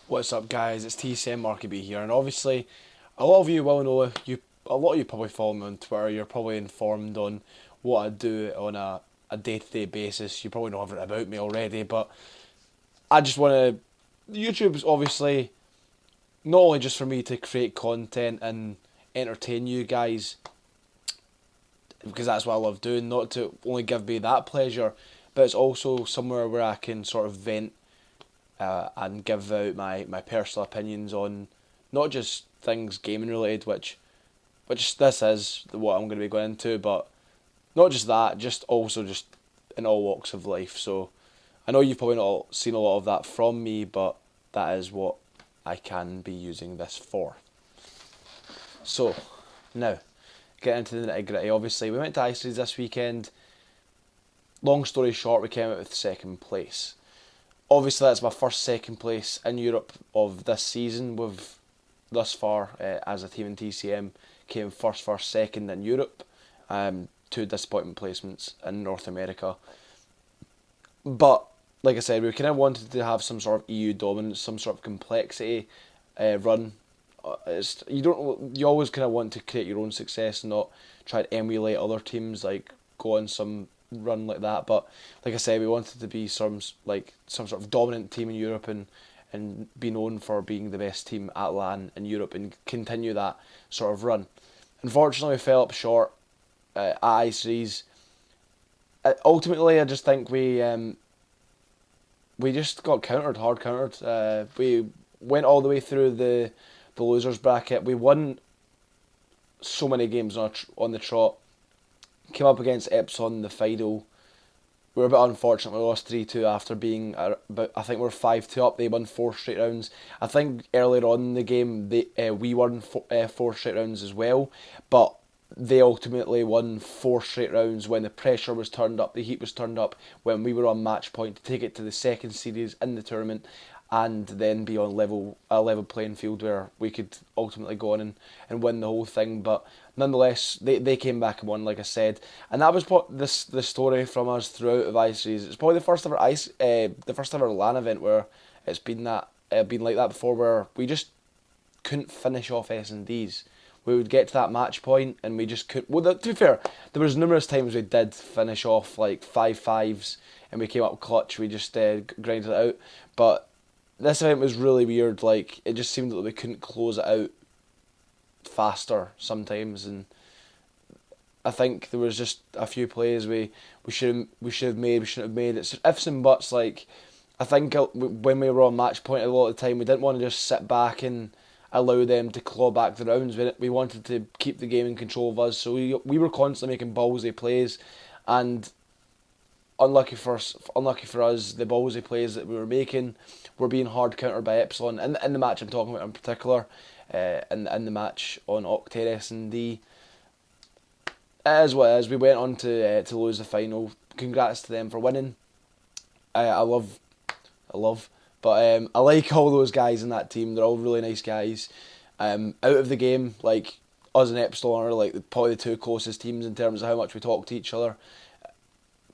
What's up, guys? It's TCM MarkyB here, and obviously, a lot of you will know. A lot of you probably follow me on Twitter. You're probably informed on what I do on a day-to-day basis. You probably know everything about me already, but I just want to. YouTube's obviously not only just for me to create content and entertain you guys, because that's what I love doing. Not to only give me that pleasure, but it's also somewhere where I can sort of vent and give out my personal opinions on not just things gaming related, which this is what I'm going to be going into, but not just that, just also just in all walks of life. So I know you've probably not seen a lot of that from me, but that is what I can be using this for. So now, get into the nitty gritty. Obviously, we went to Iceland this weekend. Long story short, we came out with second place. Obviously, that's my first second place in Europe of this season. We've thus far, as a team in TCM, came first, second in Europe. Two disappointment placements in North America. But like I said, we kind of wanted to have some sort of EU dominance, some sort of complexity run. You always kind of want to create your own success, and not try to emulate other teams, like go on some run like that. But like I said, we wanted to be some sort of dominant team in Europe, and be known for being the best team at LAN in Europe, and continue that sort of run. Unfortunately, we fell up short at i3s. Ultimately, I just think we just got hard countered. We went all the way through the losers bracket. We won so many games on the trot. Came up against Epsilon in the final. We were a bit unfortunate. We lost 3-2 after being about. I think we were 5-2 up. They won 4 straight rounds. I think earlier on in the game we won 4 straight rounds as well, but they ultimately won 4 straight rounds when the pressure was turned up, the heat was turned up, when we were on match point to take it to the second series in the tournament, and then be on a level playing field where we could ultimately go on and win the whole thing. But nonetheless, they came back and won, like I said, and that was the story from us throughout of Ice Series. It's probably the first ever LAN event where it's been like that before, where we just couldn't finish off S&Ds. We would get to that match point and we just couldn't. Well, to be fair, there was numerous times we did finish off like 5-5s and we came up clutch. We just grinded it out, but this event was really weird. Like, it just seemed that we couldn't close it out faster sometimes, and I think there was just a few plays we should have made. We shouldn't have made. It's ifs and buts. Like, I think when we were on match point a lot of the time, we didn't want to just sit back and allow them to claw back the rounds. We wanted to keep the game in control of us, so we were constantly making ballsy plays, and unlucky for us, the ballsy plays that we were making were being hard countered by Epsilon. In the match I'm talking about in particular, in the match on Octet S&D. As well as we went on to lose the final. Congrats to them for winning. I love, but I like all those guys in that team. They're all really nice guys. Out of the game, like, us and Epsilon are like probably the two closest teams in terms of how much we talk to each other.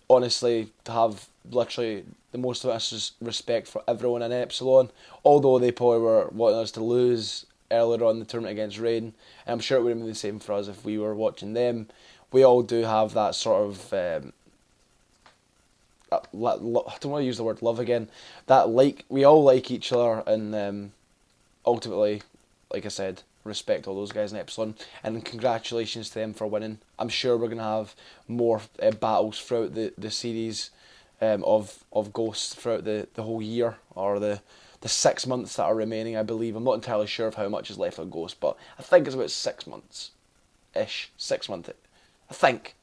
Honestly, to have literally the most amount of respect for everyone in Epsilon, although they probably were wanting us to lose earlier on in the tournament against Rain, and I'm sure it would have been the same for us if we were watching them. We all do have that sort of I don't want to use the word love again. That we all like each other, and ultimately, like I said, respect all those guys in Epsilon, and congratulations to them for winning. I'm sure we're gonna have more battles throughout the series of Ghosts throughout the whole year, or the 6 months that are remaining. I believe, I'm not entirely sure of how much is left of Ghost, but I think it's about 6 months ish. 6 months, I think.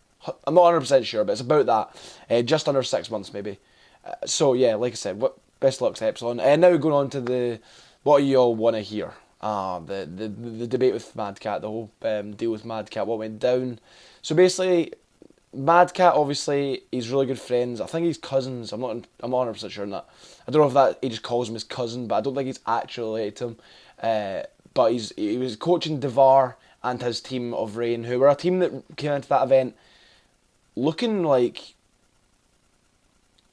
I'm not 100% sure, but it's about that. Just under 6 months, maybe. So yeah, like I said, best of luck to Epsilon. And now going on to what you all want to hear. The debate with Madcat, the whole deal with Madcat, what went down. So basically, Madcat, obviously, he's really good friends. I think he's cousins. I'm not 100% sure on that. I don't know if that he just calls him his cousin, but I don't think he's actually related to him. But he was coaching Devar and his team of Rain, who were a team that came into that event looking like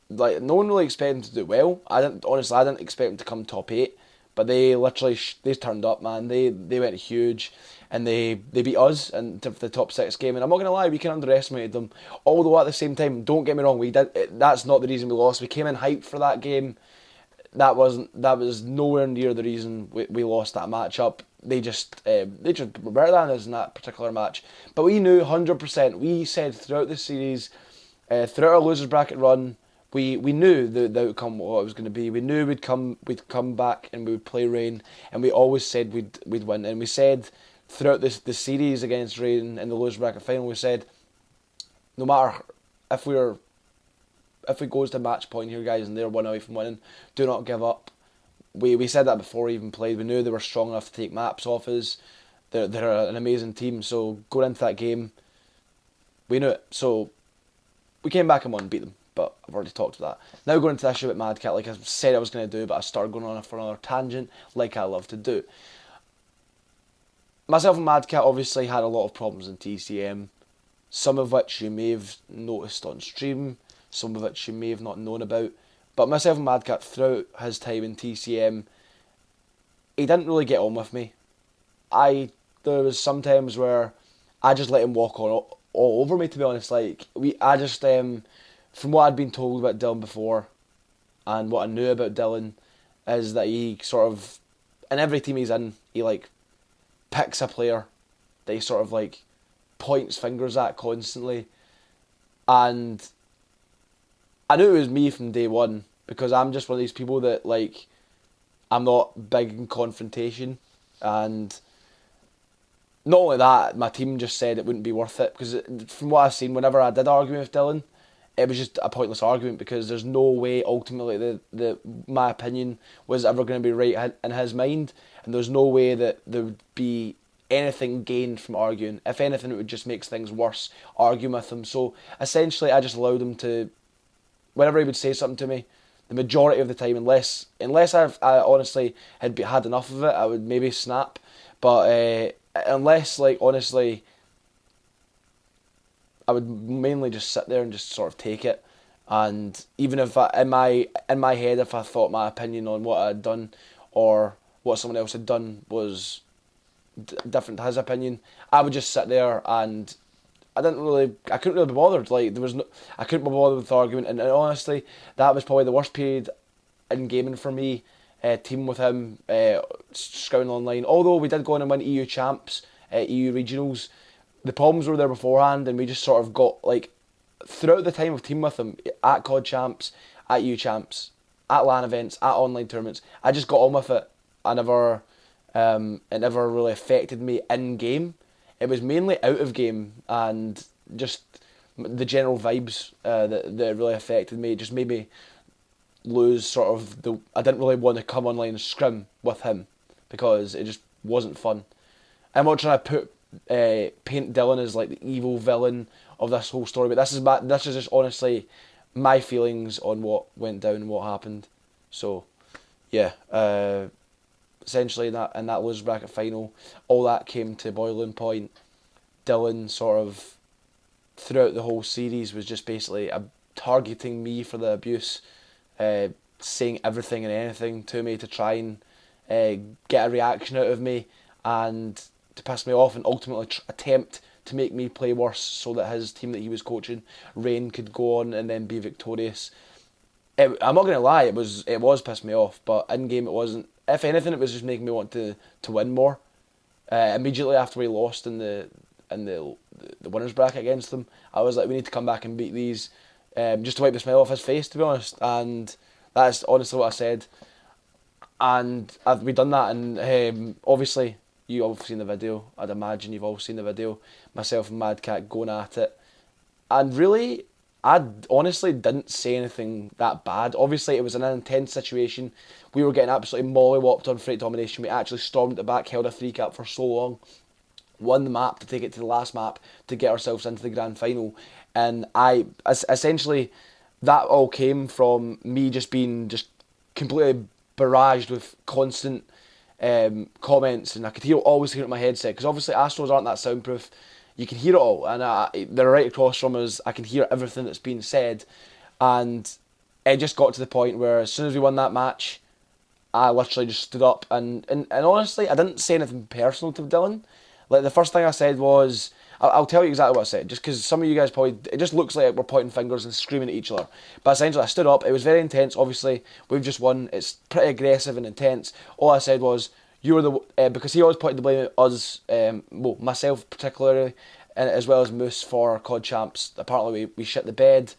no one really expected him to do well. I didn't expect him to come top 8, but they literally they turned up, man. They went huge, and they beat us in the top 6 game. And I'm not gonna lie, we can underestimate them. Although at the same time, don't get me wrong, that's not the reason we lost. We came in hyped for that game. That was nowhere near the reason we lost that matchup. They just were better than us in that particular match. But we knew 100%. We said throughout the series, throughout our losers bracket run, we knew the outcome, what it was going to be. We knew we'd come back and we would play Rain, and we always said we'd win. And we said throughout the series against Rain in the losers bracket final, we said no matter if it goes to match point here, guys, and they're 1 away from winning, do not give up. We said that before we even played. We knew they were strong enough to take maps off us. They're an amazing team. So going into that game, we knew it. So we came back and won, beat them. But I've already talked about that. Now going into that issue with Mad Cat, like I said I was going to do, but I started going on for another tangent, like I love to do. Myself and Mad Cat obviously had a lot of problems in TCM, some of which you may have noticed on stream, some of which you may have not known about. But myself and Mad Cat, throughout his time in TCM, he didn't really get on with me. There was some times where I just let him walk on all over me, to be honest. From what I'd been told about Dylan before, and what I knew about Dylan, is that he sort of, in every team he's in, he like picks a player that he sort of like points fingers at constantly. And I knew it was me from day one, because I'm just one of these people that, like, I'm not big in confrontation. And not only that, my team just said it wouldn't be worth it, because from what I've seen, whenever I did argue with Dylan, it was just a pointless argument, because there's no way ultimately that my opinion was ever going to be right in his mind, and there's no way that there would be anything gained from arguing. If anything, it would just make things worse arguing with him. So essentially I just allowed him to, whenever he would say something to me, the majority of the time, unless I honestly had enough of it, I would maybe snap. But unless, like, honestly, I would mainly just sit there and just sort of take it. And even if in my head, if I thought my opinion on what I had done or what someone else had done was different to his opinion, I would just sit there, and I couldn't really be bothered. Like, I couldn't be bothered with the argument, and honestly, that was probably the worst period in gaming for me. Teaming with him, scouting online. Although we did go on and win EU champs, EU regionals, the problems were there beforehand, and we just sort of got, like, throughout the time of teaming with him at COD champs, at EU champs, at LAN events, at online tournaments, I just got on with it. It never really affected me in game. It was mainly out of game, and just the general vibes that really affected me. It just made me lose sort of I didn't really want to come online and scrim with him, because it just wasn't fun. I'm not trying to paint Dylan as like the evil villain of this whole story, but this is just honestly my feelings on what went down and what happened. So yeah, essentially in that losers bracket final, all that came to boiling point. Dylan sort of throughout the whole series was just basically targeting me for the abuse, saying everything and anything to me to try and get a reaction out of me and to piss me off, and ultimately attempt to make me play worse so that his team that he was coaching, Rain, could go on and then be victorious. I'm not going to lie, it was pissing me off, but in game it wasn't. If anything, it was just making me want to win more. Immediately after we lost in the winners bracket against them, I was like, we need to come back and beat these, just to wipe the smile off his face, to be honest. And that's honestly what I said. And we've done that, and obviously you all seen the video. I'd imagine you've all seen the video. Myself and Mad Cat going at it, and really, I honestly didn't say anything that bad. Obviously, it was an intense situation. We were getting absolutely mollywopped on freight domination. We actually stormed the back, held a 3-cap for so long, won the map to take it to the last map to get ourselves into the grand final. And essentially, that all came from me just being completely barraged with constant comments, and I could always hear it in my headset, because obviously Astros aren't that soundproof. You can hear it all, and they're right across from us. I can hear everything that's being said, and it just got to the point where as soon as we won that match, I literally just stood up and honestly, I didn't say anything personal to Dylan. Like, the first thing I said was, I'll tell you exactly what I said, just because some of you guys probably, it just looks like we're pointing fingers and screaming at each other. But essentially, I stood up, it was very intense, obviously, we've just won, it's pretty aggressive and intense. All I said was, you're the, because he always pointed the blame at us, well, myself particularly, and as well as Moose for COD Champs. Apparently, we shit the bed,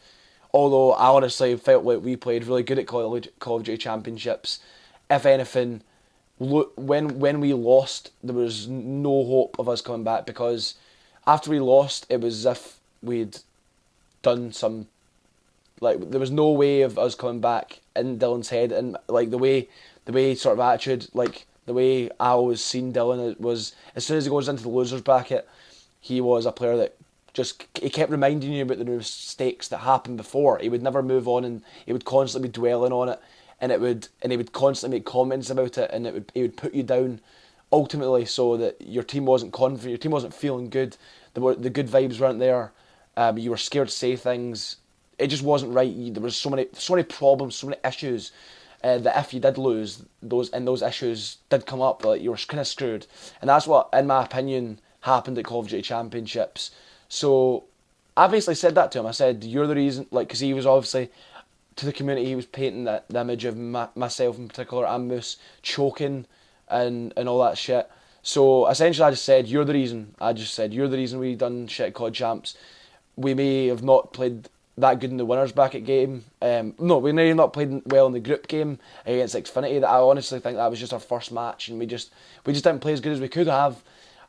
although I honestly felt like we played really good at Call of Duty Championships. If anything, when we lost, there was no hope of us coming back, because after we lost, it was as if we'd done some, like, there was no way of us coming back in Dylan's head, and like the way sort of attitude, like the way I always seen Dylan, it was as soon as he goes into the losers bracket, he was a player that he kept reminding you about the mistakes that happened before. He would never move on, and he would constantly be dwelling on it, and he would constantly make comments about it, and he would put you down, ultimately, so that your team wasn't confident, your team wasn't feeling good, the good vibes weren't there. You were scared to say things. It just wasn't right. There was so many problems, so many issues, that if you did lose, those issues did come up, like, you were kind of screwed. And that's what, in my opinion, happened at Call of Duty Championships. So I basically said that to him. I said, you're the reason, like, because he was obviously, to the community, he was painting the image of myself in particular and Moose choking and all that shit. So essentially, I just said, you're the reason. You're the reason we done shit at COD Champs. We may have not played that good in the winners bracket game. No, we may have not played well in the group game against Xfinity. That I honestly think that was just our first match, and we just didn't play as good as we could have.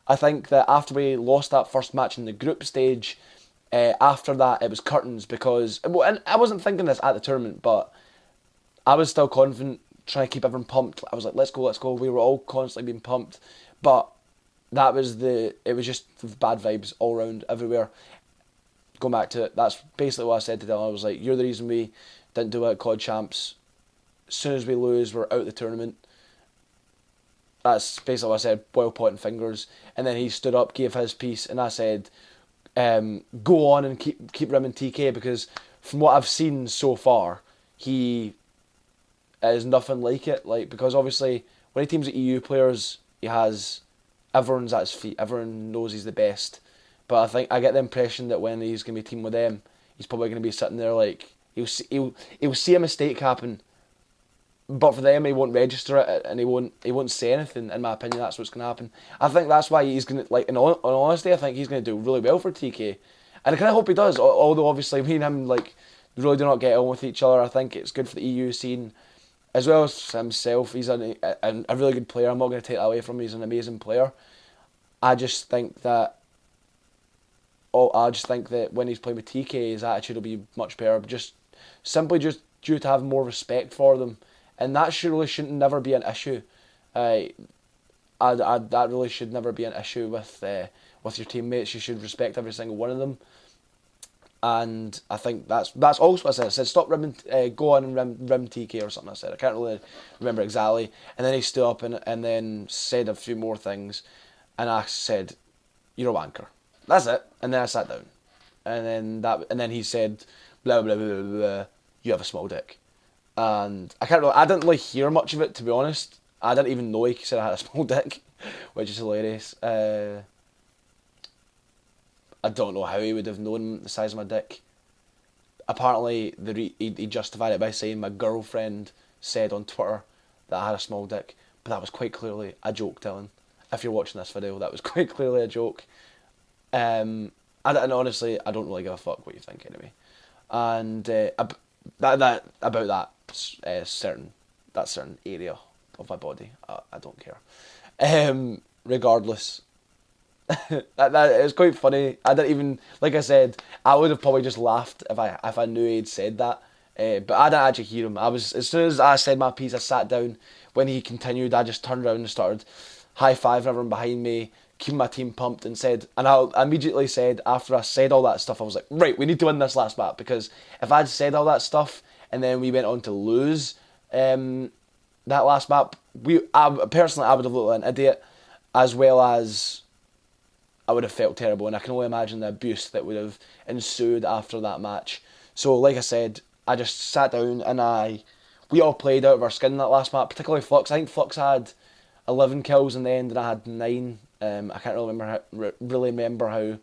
I think that after we lost that first match in the group stage, after that it was curtains, because, and I wasn't thinking this at the tournament, but I was still confident, trying to keep everyone pumped. I was like, let's go. We were all constantly being pumped, but it was just bad vibes all around everywhere. Going back to it, that's basically what I said to Dylan. I was like, you're the reason we didn't do it at COD Champs. As soon as we lose, we're out of the tournament. That's basically what I said, while pointing fingers. And then he stood up, gave his piece, and I said, go on and keep rimming TK, because from what I've seen so far, he is nothing like it. Like, because obviously, when he teams with EU players, he has everyone's at his feet. Everyone knows he's the best. But I think I get the impression that when he's going to be teaming with them, he's probably going to be sitting there like, he'll see a mistake happen, but for them he won't register it, and he won't say anything. In my opinion, that's what's going to happen. I think that's why he's going to, like, in honesty, I think he's going to do really well for TK, and I kind of hope he does. Although obviously me and him, like, really do not get on with each other. I think it's good for the EU scene as well as himself. He's a really good player. I'm not going to take that away from him. He's an amazing player. I just think that when he's playing with TK, his attitude will be much better. Just due to have more respect for them, and that shouldn't never be an issue. That really should never be an issue with your teammates. You should respect every single one of them. And I think that's also what I said. I said, stop rimming, go on and rim TK or something. I said, I can't really remember exactly. And then he stood up and then said a few more things, and I said, you're a wanker. That's it. And then I sat down, and then he said, blah blah blah blah blah. You have a small dick, and I didn't really hear much of it, to be honest. I didn't even know he said I had a small dick, which is hilarious. I don't know how he would have known the size of my dick. Apparently, he justified it by saying my girlfriend said on Twitter that I had a small dick, but that was quite clearly a joke, Dylan. If you're watching this video, that was quite clearly a joke. And honestly, I don't really give a fuck what you think anyway. And about that certain area of my body, I don't care. Regardless, that it was quite funny. I didn't even, like I said, I would have probably just laughed if I knew he'd said that. But I didn't actually hear him. As soon as I said my piece, I sat down. When he continued, I just turned around and started high-fiving everyone behind me, keeping my team pumped, and I immediately said, after I said all that stuff, I was like, right, we need to win this last map, because if I'd said all that stuff and then we went on to lose that last map, I would have looked like an idiot, as well as I would have felt terrible, and I can only imagine the abuse that would have ensued after that match. So like I said, I just sat down and I we all played out of our skin in that last map, particularly Flux. I think Flux had 11 kills in the end, and I had 9. I can't really remember how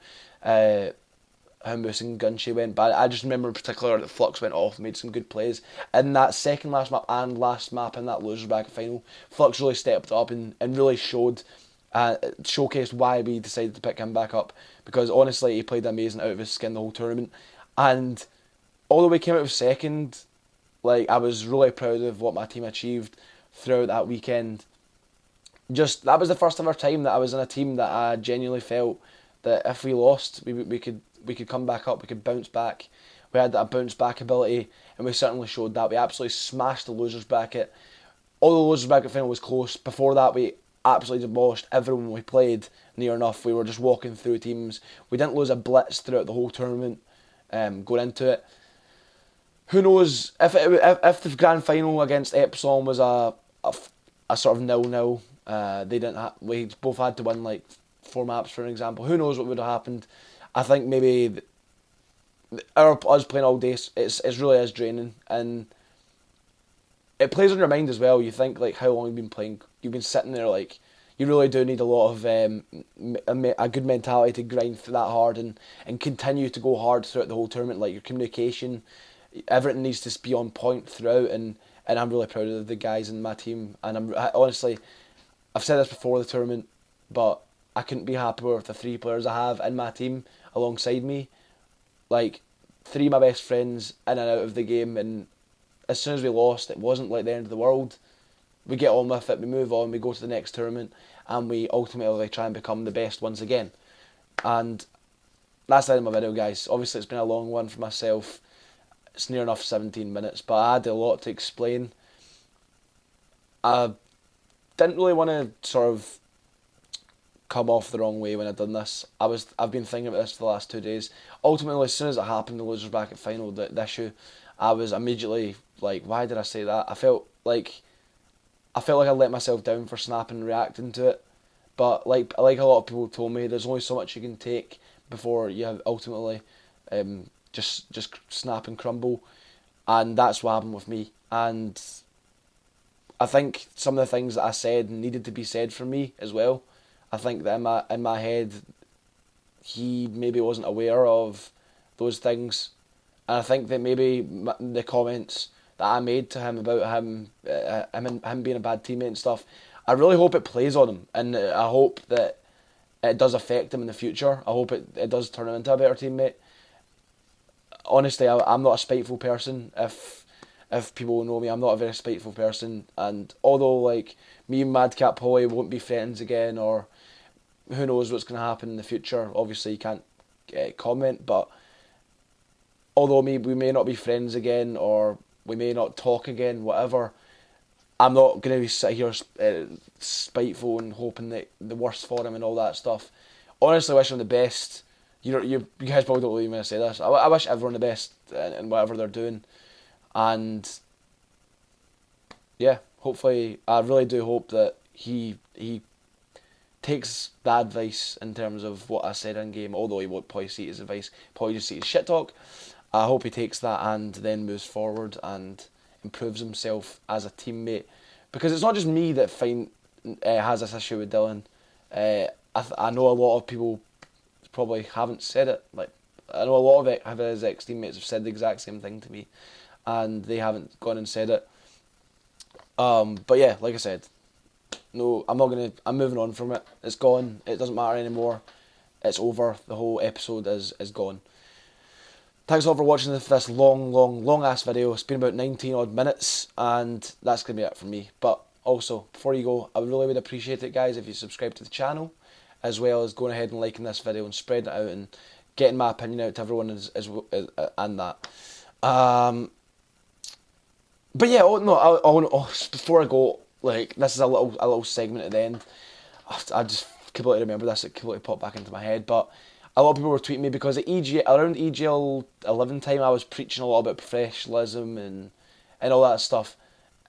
Moose and Gunshee went, but I just remember in particular that Flux went off and made some good plays. In that second last map and last map in that losers bracket final, Flux really stepped up and really showcased why we decided to pick him back up, because honestly he played amazing out of his skin the whole tournament. And although we came out of second, like, I was really proud of what my team achieved throughout that weekend. Just, that was the first ever time that I was in a team that I genuinely felt that if we lost, we could come back up, we could bounce back. We had that bounce back ability, and we certainly showed that. We absolutely smashed the losers bracket. Although the losers bracket final was close, before that we absolutely demolished everyone we played, near enough. We were just walking through teams. We didn't lose a blitz throughout the whole tournament going into it. Who knows, if the grand final against Epsilon was a sort of 0-0, we both had to win like 4 maps, for an example. Who knows what would have happened? I think maybe us playing all day, it's really is draining, and it plays on your mind as well. You think like how long you've been playing. You've been sitting there, like, you really do need a lot of a good mentality to grind that hard and continue to go hard throughout the whole tournament. Like, your communication, everything needs to be on point throughout, and I'm really proud of the guys in my team. And honestly, I've said this before the tournament, but I couldn't be happier with the 3 players I have in my team alongside me. Like, 3 of my best friends in and out of the game, and as soon as we lost, it wasn't like the end of the world. We get on with it, we move on, we go to the next tournament, and we ultimately try and become the best once again. And that's the end of my video, guys. Obviously, it's been a long one for myself. It's near enough 17 minutes, but I had a lot to explain. I didn't really want to sort of come off the wrong way when I'd done this. I've been thinking about this for the last 2 days. Ultimately, as soon as it happened, the losers bracket final, the issue, I was immediately like, why did I say that? I felt like I let myself down for snapping and reacting to it. But like a lot of people told me, there's only so much you can take before you ultimately just snap and crumble, and that's what happened with me. And I think some of the things that I said needed to be said for me as well. I think that in my head, he maybe wasn't aware of those things, and I think that maybe the comments that I made to him about him being a bad teammate and stuff, I really hope it plays on him, and I hope that it does affect him in the future. I hope it does turn him into a better teammate. Honestly, I'm not a spiteful person. If people know me, I'm not a very spiteful person, and although like me and Madcap Holly won't be friends again, or who knows what's going to happen in the future, obviously you can't comment, but although we may not be friends again, or we may not talk again, whatever, I'm not going to be sitting here spiteful and hoping that the worst for him and all that stuff. Honestly, I wish him the best. You guys probably don't believe me when I say this. I wish everyone the best in whatever they're doing. And yeah, hopefully, I really do hope that he takes the advice in terms of what I said in game, although he won't probably see his advice, probably just see his shit talk. I hope he takes that and then moves forward and improves himself as a teammate, because it's not just me that has this issue with Dylan. I know a lot of people probably haven't said it. Like, I know a lot of his ex-teammates have said the exact same thing to me, and they haven't gone and said it. But yeah, like I said, no, I'm moving on from it. It's gone. It doesn't matter anymore. It's over. The whole episode is gone. Thanks a lot for watching this long ass video. It's been about 19 odd minutes, and that's going to be it for me. But also, before you go, I would appreciate it, guys, if you subscribe to the channel, as well as going ahead and liking this video and spreading it out and getting my opinion out to everyone and that. But yeah, before I go, like, this is a little segment at the end. I just completely remember this. It completely popped back into my head, but a lot of people were tweeting me because around EGL 11 time, I was preaching a lot about professionalism and all that stuff,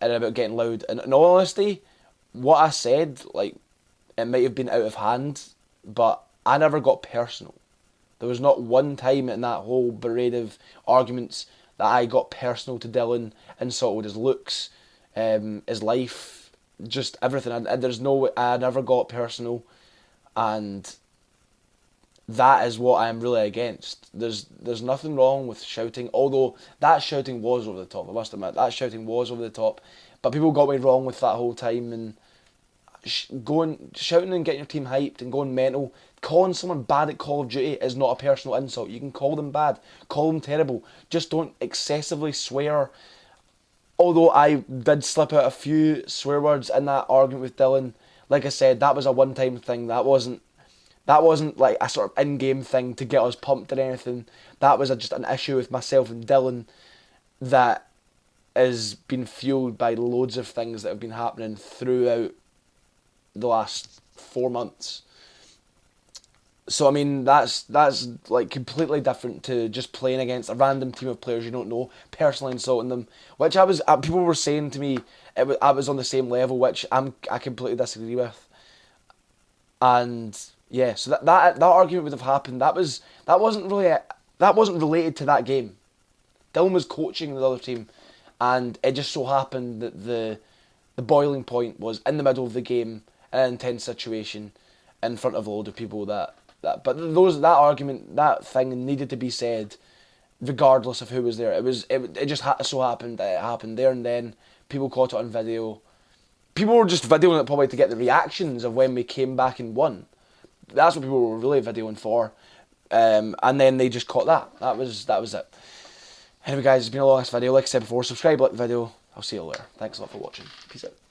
and about getting loud. And in all honesty, what I said, like, it might have been out of hand, but I never got personal. There was not one time in that whole parade of arguments that I got personal to Dylan, insulted his looks, his life, just everything. I never got personal, and that is what I'm really against. There's nothing wrong with shouting, although that shouting was over the top. I must admit, that shouting was over the top, but people got me wrong with that whole time, and shouting and getting your team hyped and going mental. Calling someone bad at Call of Duty is not a personal insult. You can call them bad, call them terrible. Just don't excessively swear. Although I did slip out a few swear words in that argument with Dylan, like I said, that was a one-time thing. That wasn't like a sort of in-game thing to get us pumped or anything. That was just an issue with myself and Dylan that is been fueled by loads of things that have been happening throughout the last 4 months. So I mean, that's like completely different to just playing against a random team of players you don't know, personally insulting them. Which people were saying to me, I was on the same level, which I completely disagree with. And yeah, so that argument would have happened. That wasn't related to that game. Dylan was coaching the other team, and it just so happened that the boiling point was in the middle of the game, in an intense situation, in front of a load of people that argument, that thing needed to be said, regardless of who was there. It just so happened that it happened there and then. People caught it on video. People were just videoing it probably to get the reactions of when we came back and won. That's what people were really videoing for. And then they just caught that. That was it. Anyway guys, it's been a long video. Like I said before, subscribe, like the video. I'll see you later. Thanks a lot for watching. Peace out.